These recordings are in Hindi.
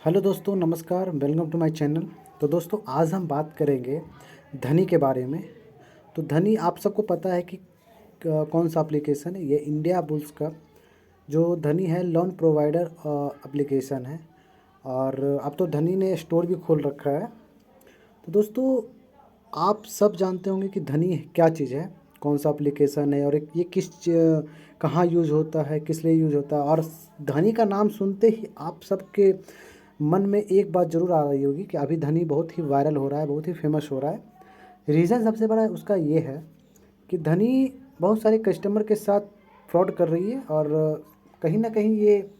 हेलो दोस्तों, नमस्कार। Welcome to my channel. तो दोस्तों, आज हम बात करेंगे धनी के बारे में। तो धनी आप सबको पता है कि कौन सा एप्लीकेशन है। ये इंडिया बुल्स का जो धनी है लोन प्रोवाइडर एप्लीकेशन है। और अब तो धनी ने स्टोर भी खोल रखा है। तो दोस्तों, आप सब जानते होंगे कि धनी क्या चीज़ है, कौन सा एप्लीकेशन है और ये कहाँ यूज़ होता है, किस लिए यूज़ होता है। और धनी का नाम सुनते ही आप सबके मन में एक बात ज़रूर आ रही होगी कि अभी धनी बहुत ही वायरल हो रहा है, बहुत ही फेमस हो रहा है। रीज़न सबसे बड़ा उसका ये है कि धनी बहुत सारे कस्टमर के साथ फ्रॉड कर रही है और कहीं ना कहीं ये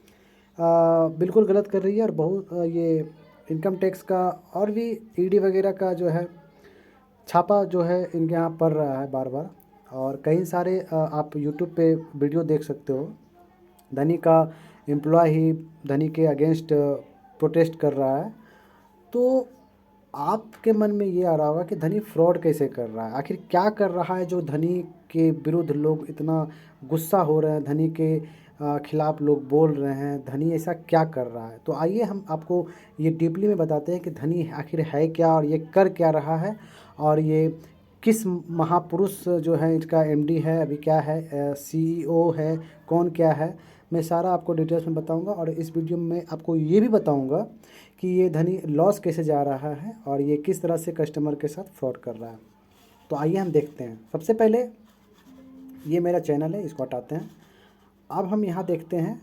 बिल्कुल गलत कर रही है। और बहुत ये इनकम टैक्स का और भी ईडी वगैरह का जो है छापा जो है इनके यहाँ पड़ रहा है बार बार। और कई सारे आप यूट्यूब पे वीडियो देख सकते हो। धनी का एम्प्लॉय ही धनी के अगेंस्ट प्रोटेस्ट कर रहा है। तो आपके मन में ये आ रहा होगा कि धनी फ्रॉड कैसे कर रहा है, आखिर क्या कर रहा है जो धनी के विरुद्ध लोग इतना गुस्सा हो रहे हैं, धनी के खिलाफ लोग बोल रहे हैं, धनी ऐसा क्या कर रहा है। तो आइए हम आपको ये डीपली में बताते हैं कि धनी आखिर है क्या और ये कर क्या रहा है। और ये किस महापुरुष जो है इसका एमडी है, अभी क्या है, सीईओ है, कौन क्या है, मैं सारा आपको डिटेल्स में बताऊंगा। और इस वीडियो में आपको ये भी बताऊंगा कि ये धनी लॉस कैसे जा रहा है और ये किस तरह से कस्टमर के साथ फ्रॉड कर रहा है। तो आइए हम देखते हैं। सबसे पहले ये मेरा चैनल है, इसको हटाते हैं। अब हम यहाँ देखते हैं,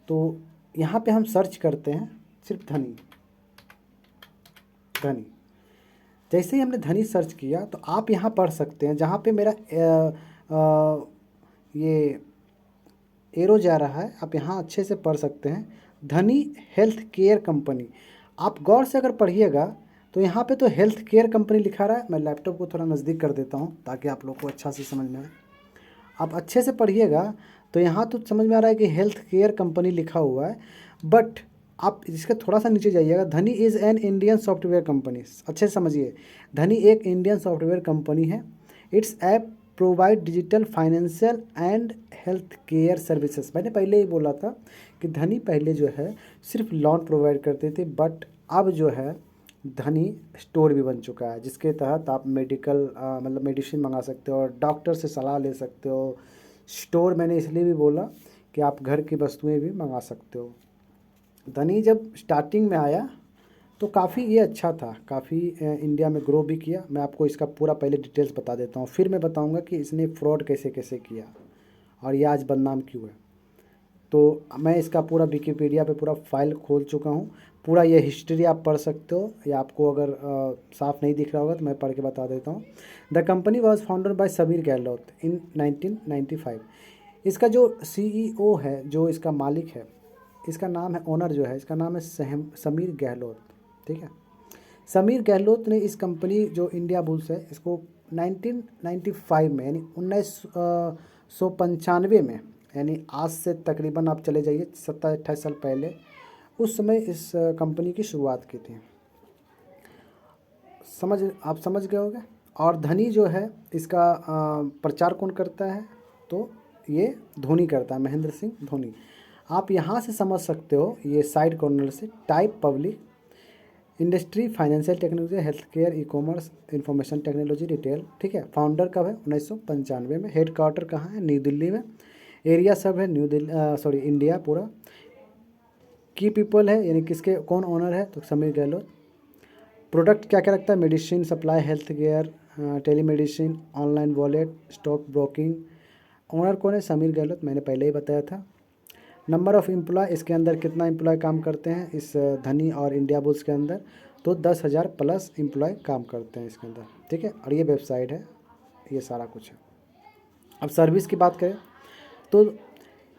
तो यहाँ पे हम सर्च करते हैं सिर्फ धनी। धनी जैसे ही हमने धनी सर्च किया तो आप यहाँ पढ़ सकते हैं, जहाँ पे मेरा ये एरो जा रहा है, आप यहाँ अच्छे से पढ़ सकते हैं, धनी हेल्थ केयर कंपनी। आप गौर से अगर पढ़िएगा तो यहाँ पे तो हेल्थ केयर कंपनी लिखा रहा है। मैं लैपटॉप को थोड़ा नज़दीक कर देता हूँ ताकि आप लोग को अच्छा से समझ में आए। आप अच्छे से पढ़िएगा तो यहाँ तो समझ में आ रहा है कि हेल्थ केयर कंपनी लिखा हुआ है। बट आप इसके थोड़ा सा नीचे जाइएगा, धनी is an Indian software company. अच्छे से समझिए, धनी एक इंडियन सॉफ्टवेयर कंपनी है। It's app provide digital financial and health care services. मैंने पहले ही बोला था कि धनी पहले जो है सिर्फ लोन प्रोवाइड करते थे, बट अब जो है धनी स्टोर भी बन चुका है, जिसके तहत आप मेडिकल मतलब मेडिसिन मंगा सकते हो और डॉक्टर से सलाह ले सकते हो। स्टोर मैंने इसलिए भी बोला कि आप घर की वस्तुएं भी मंगा सकते हो। धनी जब स्टार्टिंग में आया तो काफ़ी ये अच्छा था, काफ़ी इंडिया में ग्रो भी किया। मैं आपको इसका पूरा पहले डिटेल्स बता देता हूँ, फिर मैं बताऊँगा कि इसने फ्रॉड कैसे कैसे किया और ये आज बदनाम क्यों है। तो मैं इसका पूरा विकिपीडिया पे पूरा फाइल खोल चुका हूँ। पूरा ये हिस्ट्री आप पढ़ सकते हो, या आपको अगर साफ नहीं दिख रहा होगा तो मैं पढ़ के बता देता हूँ। The company was founded by Sameer Gehlot in 1995। इसका जो सीईओ है, जो इसका मालिक है, इसका नाम है, ओनर जो है इसका नाम है समीर गहलोत। ठीक है। समीर गहलोत ने इस कंपनी जो इंडिया बुल्स है इसको 1995 में, यानी 1995 में, यानी आज से तकरीबन आप चले जाइए 27-28 साल पहले, उस समय इस कंपनी की शुरुआत की थी। आप समझ गए होंगे। और धनी जो है इसका प्रचार कौन करता है, तो ये धोनी करता है, महेंद्र सिंह धोनी। आप यहाँ से समझ सकते हो, ये साइड कॉर्नर से type public industry, financial technology, health care, e commerce, information technology, retail. ठीक है। फाउंडर कब है, 1995 में। हेड क्वार्टर कहाँ है, न्यू दिल्ली में। एरिया सब है न्यू दिल्ली, सॉरी इंडिया पूरा। की पीपल है, यानी किसके कौन ओनर है, तो समीर गहलोत। प्रोडक्ट क्या क्या रखता है, medicine supply, health care, telemedicine, online wallet, stock broking. Owner कौन है, समीर गहलोत, मैंने पहले ही बताया था। नंबर ऑफ़ एम्प्लॉय, इसके अंदर कितना एम्प्लॉय काम करते हैं इस धनी और इंडिया बुल्स के अंदर, तो 10,000 प्लस एम्प्लॉय काम करते हैं इसके अंदर। ठीक है। और ये वेबसाइट है, ये सारा कुछ है। अब सर्विस की बात करें तो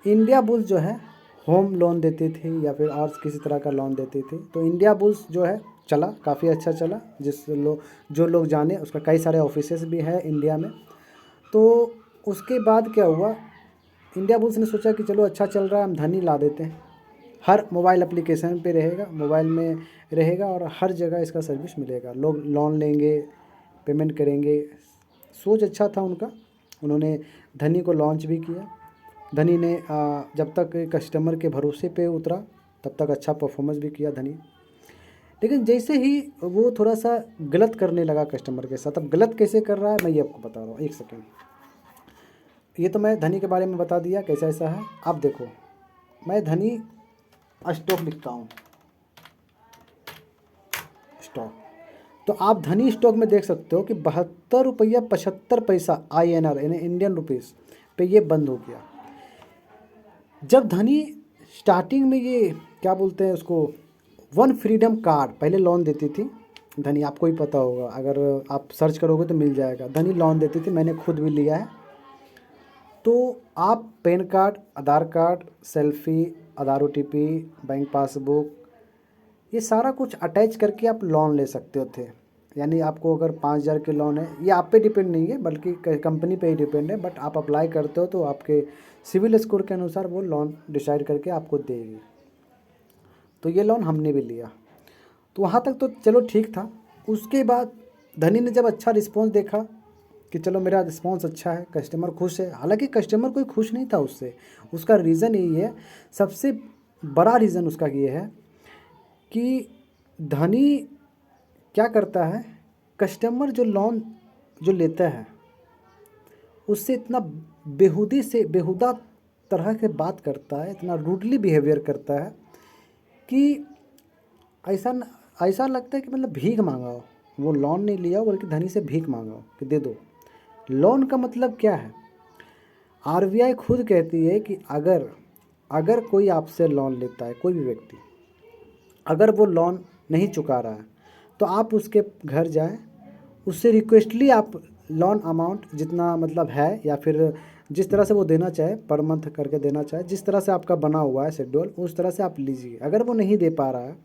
इंडिया बुल्स जो है होम लोन देती थी या फिर और किसी तरह का लोन देती थी। तो इंडिया बुल्स जो है चला, काफ़ी अच्छा चला। जो लोग जाने, उसका कई सारे ऑफिसेस भी है इंडिया में। तो उसके बाद क्या हुआ, इंडिया बुल्स ने सोचा कि चलो अच्छा चल रहा है, हम धनी ला देते हैं। हर मोबाइल एप्लीकेशन पे रहेगा, मोबाइल में रहेगा और हर जगह इसका सर्विस मिलेगा। लोग लोन लेंगे, पेमेंट करेंगे। सोच अच्छा था उनका। उन्होंने धनी को लॉन्च भी किया। धनी ने जब तक कस्टमर के भरोसे पे उतरा तब तक अच्छा परफॉर्मेंस भी किया धनी। लेकिन जैसे ही वो थोड़ा सा गलत करने लगा कस्टमर के साथ, अब गलत कैसे कर रहा है मैं ये आपको बता रहा हूँ, एक सेकेंड। ये तो मैं धनी के बारे में बता दिया कैसा ऐसा है। आप देखो, मैं धनी स्टॉक लिखता हूँ, स्टॉक, तो आप धनी स्टॉक में देख सकते हो कि 72 रुपया 75 पैसा INR यानी इंडियन रुपीज़ पे ये बंद हो गया। जब धनी स्टार्टिंग में ये क्या बोलते हैं उसको, वन फ्रीडम कार्ड पहले लोन देती थी धनी, आपको ही पता होगा, अगर आप सर्च करोगे तो मिल जाएगा। धनी लोन देती थी, मैंने खुद भी लिया है। तो आप पैन कार्ड, आधार कार्ड, सेल्फी, आधार OTP, बैंक पासबुक, ये सारा कुछ अटैच करके आप लोन ले सकते थे। यानी आपको अगर 5,000 के लोन है, ये आप पे डिपेंड नहीं है बल्कि कंपनी पे ही डिपेंड है, बट आप अप्लाई करते हो तो आपके सिविल स्कोर के अनुसार वो लोन डिसाइड करके आपको देगी। तो ये लोन हमने भी लिया, तो वहाँ तक तो चलो ठीक था। उसके बाद धनी ने जब अच्छा रिस्पॉन्स देखा कि चलो मेरा रिस्पॉन्स अच्छा है, कस्टमर खुश है, हालांकि कस्टमर कोई खुश नहीं था उससे। उसका रीज़न यही है, सबसे बड़ा रीज़न उसका ये है कि धनी क्या करता है, कस्टमर जो लोन जो लेता है उससे इतना बेहुदा तरह के बात करता है, इतना रूडली बिहेवियर करता है कि ऐसा ऐसा लगता है कि मतलब भीख मांगा हो। वो लोन नहीं लिया हो बल्कि धनी से भीख मांगा हो कि दे दो। लोन का मतलब क्या है, RBI खुद कहती है कि अगर कोई आपसे लोन लेता है, कोई भी व्यक्ति, अगर वो लोन नहीं चुका रहा है तो आप उसके घर जाएं, उससे रिक्वेस्टली आप लोन अमाउंट जितना मतलब है या फिर जिस तरह से वो देना चाहे, पर मंथ करके देना चाहे, जिस तरह से आपका बना हुआ है शेड्यूल, उस तरह से आप लीजिए। अगर वो नहीं दे पा रहा है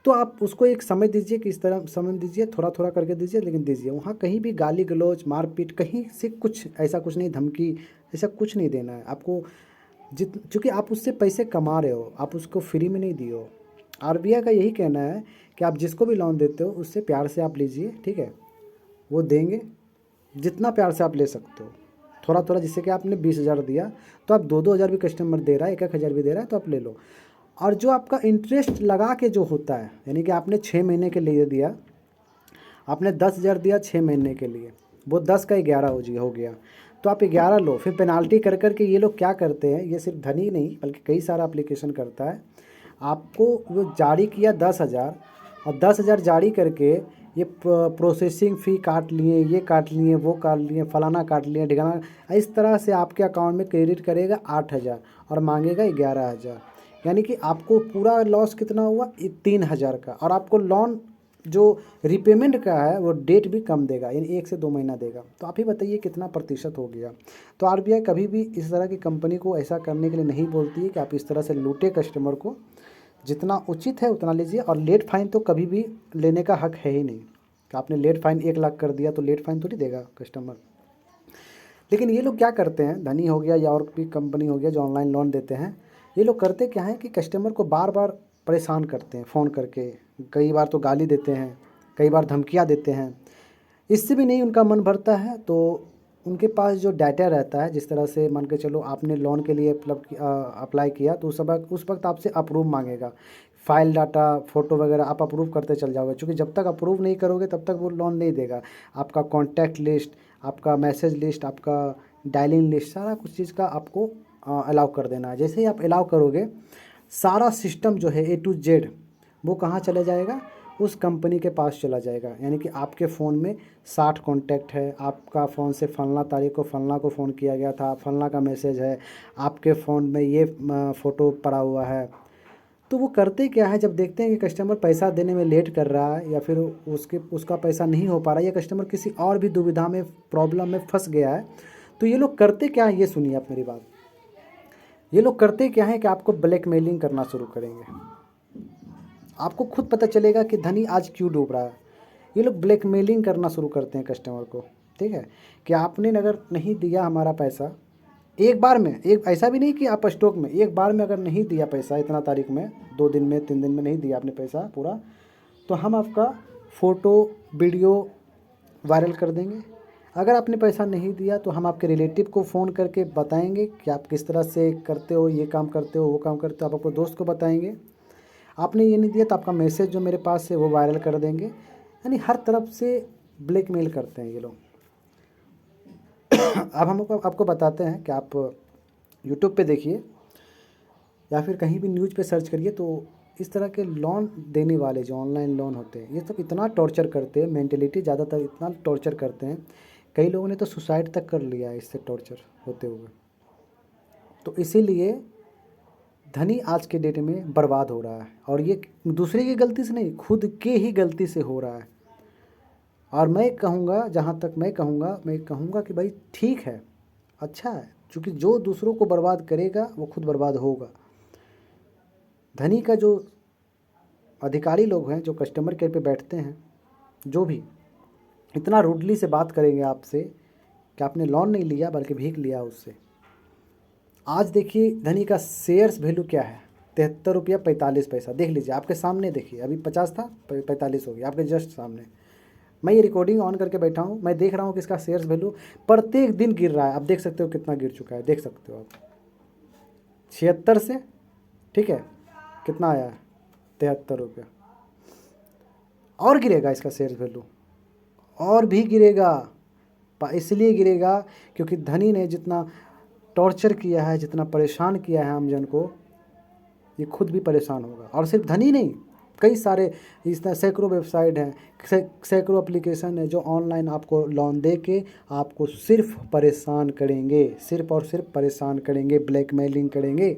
तो आप उसको एक समय दीजिए कि इस तरह समय दीजिए, थोड़ा थोड़ा करके दीजिए, लेकिन दीजिए। वहाँ कहीं भी गाली गलौज, मारपीट, कहीं से कुछ ऐसा कुछ नहीं, धमकी, ऐसा कुछ नहीं देना है आपको। चूँकि आप उससे पैसे कमा रहे हो, आप उसको फ्री में नहीं दिए हो। RBI का यही कहना है कि आप जिसको भी लोन देते हो उससे प्यार से आप लीजिए, ठीक है, वो देंगे जितना प्यार से आप ले सकते हो, थोड़ा थोड़ा। जिससे कि आपने 20,000 दिया तो आप 2-2 हज़ार भी कस्टमर दे रहा है, 1-1 हज़ार भी दे रहा है तो आप ले लो। और जो आपका इंटरेस्ट लगा के जो होता है, यानी कि आपने 6 महीने के लिए दिया, आपने 10,000 दिया 6 महीने के लिए, वो 10 का 11 हो गया, तो आप 11 लो। फिर पेनाल्टी कर करके ये लोग क्या करते हैं, ये सिर्फ धनी नहीं बल्कि कई सारा एप्लीकेशन करता है, आपको वो जारी किया 10,000 और 10,000 जारी करके ये प्रोसेसिंग फ़ी काट लिए, ये काट लिए, वो काट लिए, फलाना काट लिए, ढिकाना, इस तरह से आपके अकाउंट में क्रेडिट करेगा 8,000 और मांगेगा 11,000। यानी कि आपको पूरा लॉस कितना हुआ, 3,000 का। और आपको लोन जो रिपेमेंट का है वो डेट भी कम देगा, यानी 1 से 2 महीना देगा। तो आप ही बताइए कितना प्रतिशत हो गया। तो RBI कभी भी इस तरह की कंपनी को ऐसा करने के लिए नहीं बोलती है कि आप इस तरह से लूटे कस्टमर को। जितना उचित है उतना लीजिए, और लेट फाइन तो कभी भी लेने का हक है ही नहीं कि आपने लेट फाइन 1 लाख कर दिया तो लेट फाइन थोड़ी देगा कस्टमर। लेकिन ये लोग क्या करते हैं, धनी हो गया या और भी कंपनी हो गया जो ऑनलाइन लोन देते हैं, ये लोग करते क्या है कि कस्टमर को बार बार परेशान करते हैं फ़ोन करके। कई बार तो गाली देते हैं, कई बार धमकियाँ देते हैं। इससे भी नहीं उनका मन भरता है तो उनके पास जो डाटा रहता है, जिस तरह से मान के चलो आपने लोन के लिए अप्लाई किया तो उस वक्त आपसे अप्रूव मांगेगा, फाइल डाटा, फ़ोटो वगैरह आप अप्रूव करते चल जाओगे। क्योंकि जब तक अप्रूव नहीं करोगे तब तक वो लोन नहीं देगा। आपका कॉन्टैक्ट लिस्ट, आपका मैसेज लिस्ट, आपका डायलिंग लिस्ट, सारा कुछ चीज़ का आपको अलाउ कर देना है। जैसे ही आप अलाउ करोगे, सारा सिस्टम जो है A to Z वो कहाँ चले जाएगा, उस कंपनी के पास चला जाएगा। यानी कि आपके फ़ोन में 60 कॉन्टैक्ट है, आपका फ़ोन से फलना तारीख को फलना को फ़ोन किया गया था, फलना का मैसेज है, आपके फ़ोन में ये फ़ोटो पड़ा हुआ है। तो वो करते क्या है, जब देखते हैं कि कस्टमर पैसा देने में लेट कर रहा है या फिर उसका पैसा नहीं हो पा रहा है, या कस्टमर किसी और भी दुविधा में, प्रॉब्लम में फंस गया है, तो ये लोग करते क्या है, ये सुनिए आप मेरी बात। ये लोग करते क्या है कि आपको ब्लैकमेलिंग करना शुरू करेंगे। आपको खुद पता चलेगा कि धनी आज क्यों डूब रहा है। ये लोग ब्लैकमेलिंग करना शुरू करते हैं कस्टमर को, ठीक है, कि आपने अगर नहीं दिया हमारा पैसा एक बार में, एक ऐसा भी नहीं कि आप स्टॉक में, एक बार में अगर नहीं दिया पैसा इतना तारीख में, 2 दिन में, 3 दिन में नहीं दिया आपने पैसा पूरा, तो हम आपका फ़ोटो वीडियो वायरल कर देंगे, अगर आपने पैसा नहीं दिया तो हम आपके रिलेटिव को फ़ोन करके बताएंगे कि आप किस तरह से करते हो, ये काम करते हो, वो काम करते हो, आप अपने दोस्त को बताएंगे। आपने ये नहीं दिया तो आपका मैसेज जो मेरे पास है वो वायरल कर देंगे। यानी हर तरफ से ब्लैकमेल करते हैं ये लोग। अब हम आपको बताते हैं कि आप यूट्यूब पे देखिए या फिर कहीं भी न्यूज़ पे सर्च करिए, तो इस तरह के लोन देने वाले जो ऑनलाइन लोन होते हैं ये सब इतना टॉर्चर करते हैं, मेंटलिटी ज़्यादातर इतना टॉर्चर करते हैं, कई लोगों ने तो सुसाइड तक कर लिया है इससे टॉर्चर होते हुए। तो इसीलिए धनी आज के डेट में बर्बाद हो रहा है, और ये दूसरे की गलती से नहीं, खुद के ही गलती से हो रहा है। और मैं कहूँगा, जहाँ तक मैं कहूँगा कि भाई ठीक है, अच्छा है, क्योंकि जो दूसरों को बर्बाद करेगा वो खुद बर्बाद होगा। धनी का जो अधिकारी लोग हैं, जो कस्टमर केयर पे बैठते हैं, जो भी इतना रूडली से बात करेंगे आपसे कि आपने लोन नहीं लिया बल्कि भीख लिया उससे। आज देखिए धनी का शेयर्स वैल्यू क्या है, 73 रुपया 45 पैसा। देख लीजिए, आपके सामने देखिए, अभी 50 था 45 हो गया आपके जस्ट सामने। मैं ये रिकॉर्डिंग ऑन करके बैठा हूँ, मैं देख रहा हूँ कि इसका शेयर्स वैल्यू प्रत्येक दिन गिर रहा है। आप देख सकते हो कितना गिर चुका है, देख सकते हो आप 76 से, ठीक है, कितना आया है 73 रुपया। और गिरेगा इसका शेयर्स वैल्यू, और भी गिरेगा। इसलिए गिरेगा क्योंकि धनी ने जितना टॉर्चर किया है, जितना परेशान किया है आमजन को, ये खुद भी परेशान होगा। और सिर्फ धनी नहीं, कई सारे इस तरह सैकड़ों वेबसाइट हैं, सैकड़ों एप्लीकेशन है जो ऑनलाइन आपको लोन दे के आपको सिर्फ परेशान करेंगे, सिर्फ और सिर्फ परेशान करेंगे, ब्लैकमेलिंग करेंगे।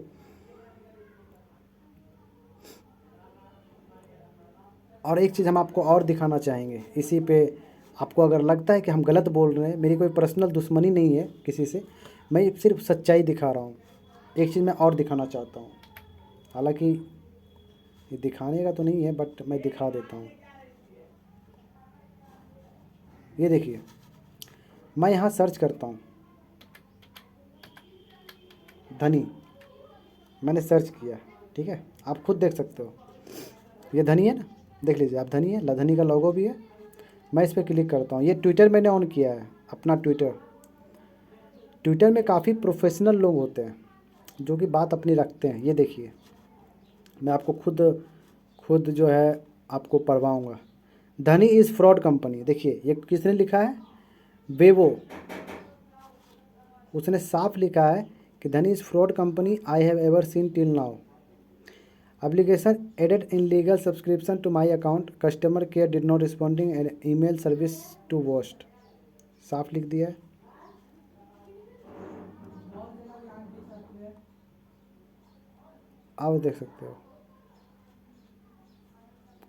और एक चीज़ हम आपको और दिखाना चाहेंगे इसी पे, आपको अगर लगता है कि हम गलत बोल रहे हैं, मेरी कोई पर्सनल दुश्मनी नहीं है किसी से, मैं सिर्फ सच्चाई दिखा रहा हूँ। एक चीज़ मैं और दिखाना चाहता हूँ, हालांकि ये दिखाने का तो नहीं है बट मैं दिखा देता हूँ। ये देखिए, मैं यहाँ सर्च करता हूँ धनी, मैंने सर्च किया, ठीक है, आप खुद देख सकते हो, ये धनी है ना, देख लीजिए आप, धनी है, धनी का लोगो भी है। मैं इस पर क्लिक करता हूँ, ये ट्विटर मैंने ऑन किया है, अपना ट्विटर में काफ़ी प्रोफेशनल लोग होते हैं जो कि बात अपनी रखते हैं। ये देखिए, मैं आपको खुद जो है आपको पढ़वाऊँगा। धनी इज़ फ्रॉड कंपनी, देखिए ये किसने लिखा है, वेवो, उसने साफ लिखा है कि Dhani is fraud company I have ever seen till now. Application added in legal subscription to my account, customer care did not responding and email service to worst. साफ लिख दिया है। आप देख सकते हो,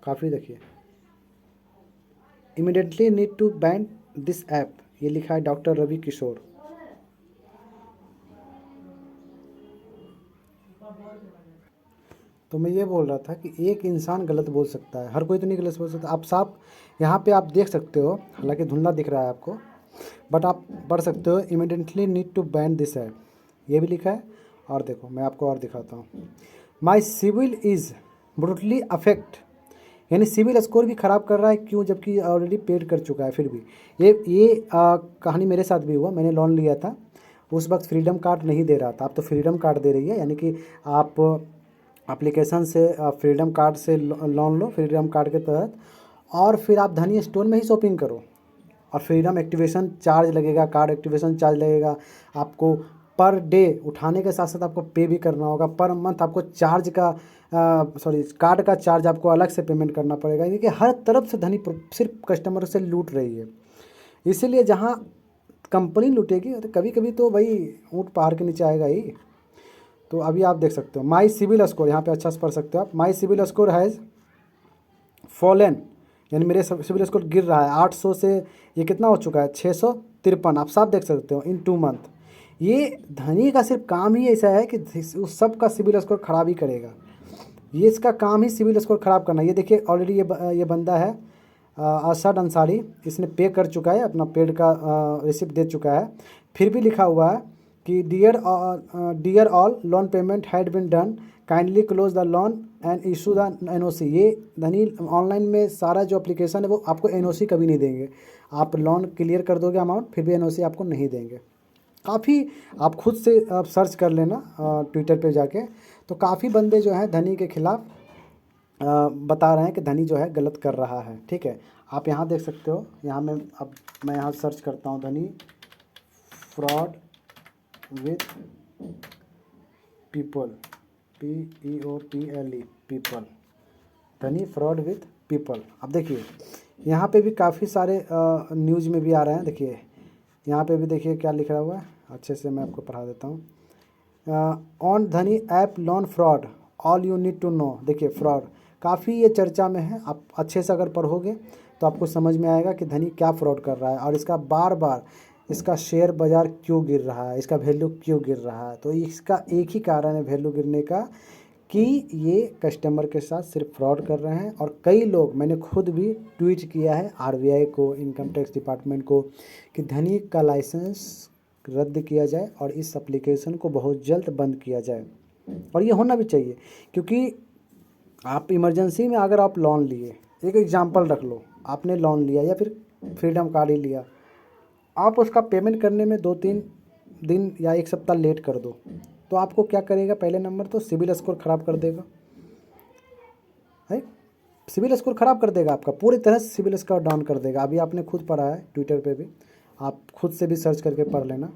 काफ़ी देखिए, immediately need to ban this app, ये लिखा है डॉक्टर रवि किशोर। तो मैं ये बोल रहा था कि एक इंसान गलत बोल सकता है, हर कोई तो नहीं गलत बोल सकता। आप साफ यहाँ पे आप देख सकते हो, हालांकि धुंधला दिख रहा है आपको, बट आप पढ़ सकते हो, immediately need to ban this app, ये भी लिखा है। और देखो मैं आपको और दिखाता हूँ, माई सिविल इज़ ब्रूटली अफेक्ट, यानी सिविल स्कोर भी ख़राब कर रहा है, क्यों, जबकि ऑलरेडी पेड कर चुका है। फिर भी ये कहानी मेरे साथ भी हुआ, मैंने लोन लिया था, उस वक्त फ्रीडम कार्ड नहीं दे रहा था, अब तो फ्रीडम कार्ड दे रही है, यानी कि आप एप्लीकेशन से फ्रीडम कार्ड से लोन लो, फ्रीडम कार्ड के तहत, और फिर आप धनी स्टोर में ही शॉपिंग करो, और फ्रीडम एक्टिवेशन चार्ज लगेगा, कार्ड एक्टिवेशन चार्ज लगेगा आपको, पर डे उठाने के साथ साथ आपको पे भी करना होगा, पर मंथ आपको चार्ज का कार्ड का चार्ज आपको अलग से पेमेंट करना पड़ेगा। यानी कि हर तरफ से धनी सिर्फ कस्टमर से लूट रही है। इसीलिए जहाँ कंपनी लूटेगी तो कभी कभी तो भाई ऊँट पहाड़ के नीचे आएगा ही। तो अभी आप देख सकते हो माई सिविल स्कोर, यहाँ पे अच्छा से पढ़ सकते हो आप, माई सिविल स्कोर हैज़ फॉलन, यानी मेरे सिविल स्कोर गिर रहा है 800 से, ये कितना हो चुका है 653, आप साफ देख सकते हो इन 2 मंथ। ये धनी का सिर्फ काम ही ऐसा है कि उस सब का सिविल स्कोर ख़राब ही करेगा, ये इसका काम ही सिविल स्कोर ख़राब करना। ये देखिए ऑलरेडी ये बंदा है अरशद अंसारी, इसने पे कर चुका है, अपना पेड का रिसिप्ट दे चुका है, फिर भी लिखा हुआ है कि dear all loan payment had been done, kindly close the loan and issue the NOC. ये धनी ऑनलाइन में सारा जो एप्लीकेशन है वो आपको एनओसी कभी नहीं देंगे। आप लोन क्लियर कर दोगे अमाउंट, फिर भी एनओसी आपको नहीं देंगे। काफ़ी आप खुद से आप सर्च कर लेना ट्विटर पे जाके, तो काफ़ी बंदे जो हैं धनी के खिलाफ बता रहे हैं कि धनी जो है गलत कर रहा है। ठीक है, आप यहाँ देख सकते हो। यहाँ मैं यहाँ सर्च करता हूँ धनी fraud with people, PEOPLE people, धनी फ्रॉड विथ पीपल। अब देखिए यहाँ पे भी काफ़ी सारे न्यूज़ में भी आ रहे हैं। देखिए यहाँ पे भी देखिए क्या लिखा हुआ है, अच्छे से मैं आपको पढ़ा देता हूँ। On Dhani app loan fraud, all you need to know. देखिए फ्रॉड काफ़ी ये चर्चा में है। आप अच्छे से अगर पढ़ोगे तो आपको समझ में आएगा कि धनी क्या फ्रॉड कर रहा है और इसका बार बार इसका शेयर बाज़ार क्यों गिर रहा है, इसका वैल्यू क्यों गिर रहा है। तो इसका एक ही कारण है वैल्यू गिरने का, कि ये कस्टमर के साथ सिर्फ फ्रॉड कर रहे हैं। और कई लोग, मैंने खुद भी ट्वीट किया है RBI को, इनकम टैक्स डिपार्टमेंट को, कि धनी का लाइसेंस रद्द किया जाए और इस एप्लीकेशन को बहुत जल्द बंद किया जाए। और ये होना भी चाहिए, क्योंकि आप इमरजेंसी में अगर आप लोन लिए, एक एग्जांपल रख लो, आपने लोन लिया या फिर फ्रीडम कार्ड ही लिया, आप उसका पेमेंट करने में 2-3 दिन या 1 सप्ताह लेट कर दो, तो आपको क्या करेगा, पहले नंबर तो सिविल स्कोर ख़राब कर देगा है। सिविल स्कोर ख़राब कर देगा आपका, पूरी तरह से सिविल स्कोर डाउन कर देगा। अभी आपने खुद पढ़ा है ट्विटर पे भी, आप खुद से भी सर्च करके पढ़ लेना।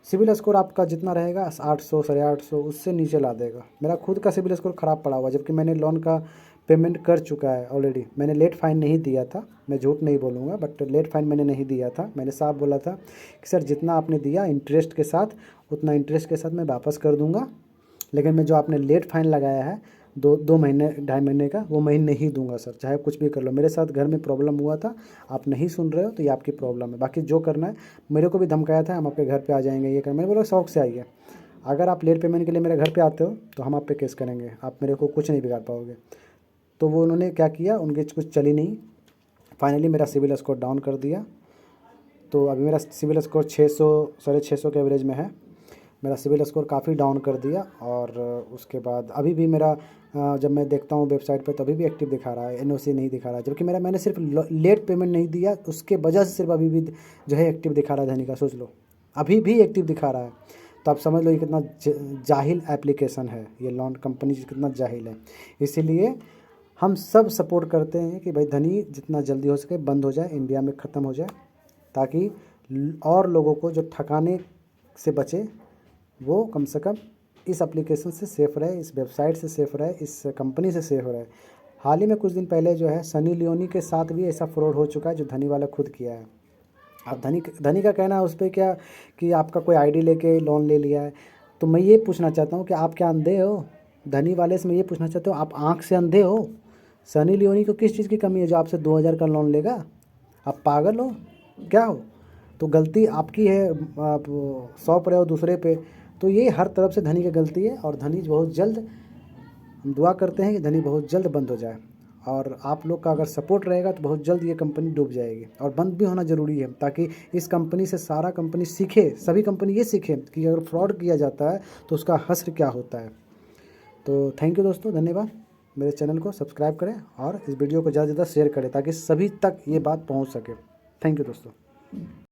सिविल स्कोर आपका जितना रहेगा 800 850 उससे नीचे ला देगा। मेरा खुद का सिविल स्कोर ख़राब पड़ा हुआ, जबकि मैंने लोन का पेमेंट कर चुका है ऑलरेडी। मैंने लेट फाइन नहीं दिया था, मैं झूठ नहीं बोलूँगा, बट लेट फाइन मैंने नहीं दिया था। मैंने साफ बोला था कि सर जितना आपने दिया इंटरेस्ट के साथ, उतना इंटरेस्ट के साथ मैं वापस कर दूँगा, लेकिन मैं जो आपने लेट फाइन लगाया है 2 महीने 2.5 महीने का, वो मैं नहीं दूंगा सर, चाहे कुछ भी कर लो। मेरे साथ घर में प्रॉब्लम हुआ था, आप नहीं सुन रहे हो तो ये आपकी प्रॉब्लम है। बाकी जो करना है, मेरे को भी धमकाया था हम आपके घर पे आ जाएंगे, ये करना। मैंने बोला शौक से आइए, अगर आप लेट पेमेंट के लिए मेरे घर पे आते हो तो हम आप पे केस करेंगे, आप मेरे को कुछ नहीं बिगाड़ पाओगे। तो वो उन्होंने क्या किया, उनकी कुछ चली नहीं, फाइनली मेरा सिविल स्कोर डाउन कर दिया। तो अभी मेरा सिविल स्कोर 600 650 के एवरेज में है। मेरा सिविल स्कोर काफ़ी डाउन कर दिया। और उसके बाद अभी भी मेरा जब मैं देखता हूँ वेबसाइट पे तो अभी भी एक्टिव दिखा रहा है, एनओसी नहीं दिखा रहा है, जबकि मैंने सिर्फ लेट पेमेंट नहीं दिया, उसके वजह से सिर्फ अभी भी जो है एक्टिव दिखा रहा है धनी का। सोच लो, अभी भी एक्टिव दिखा रहा है। तो आप समझ लो ये कितना जाहिल एप्लीकेशन है, ये लोन कंपनी कितना जाहिल है। इसीलिए हम सब सपोर्ट करते हैं कि भाई धनी जितना जल्दी हो सके बंद हो जाए, इंडिया में ख़त्म हो जाए, ताकि और लोगों को जो ठकाने से बचे वो कम से कम इस एप्लीकेशन से सेफ़ रहे, इस वेबसाइट से सेफ़ रहे, इस कंपनी से सेफ़ रहे। हाल ही में कुछ दिन पहले जो है सनी लियोनी के साथ भी ऐसा फ्रॉड हो चुका है, जो धनी वाला खुद किया है। अब धनी का कहना है उस पर क्या, कि आपका कोई आईडी लेके लोन ले लिया है। तो मैं ये पूछना चाहता हूँ कि आप क्या अंधे हो? धनी वाले से मैं ये पूछना चाहता हूँ, आप आँख से अंधे हो? सनी लियोनी को किस चीज़ की कमी है जो आपसे 2000 का लोन लेगा? आप पागल हो क्या हो? तो गलती आपकी है, आप सौंप रहे हो दूसरे पे। तो ये हर तरफ से धनी की गलती है। और धनी बहुत जल्द, हम दुआ करते हैं कि धनी बहुत जल्द बंद हो जाए। और आप लोग का अगर सपोर्ट रहेगा तो बहुत जल्द ये कंपनी डूब जाएगी। और बंद भी होना ज़रूरी है, ताकि इस कंपनी से सारा कंपनी सीखे, सभी कंपनी ये सीखे कि अगर फ्रॉड किया जाता है तो उसका हश्र क्या होता है। तो थैंक यू दोस्तों, धन्यवाद। मेरे चैनल को सब्सक्राइब करें और इस वीडियो को ज़्यादा से ज़्यादा शेयर करें, ताकि सभी तक ये बात पहुँच सके। थैंक यू दोस्तों।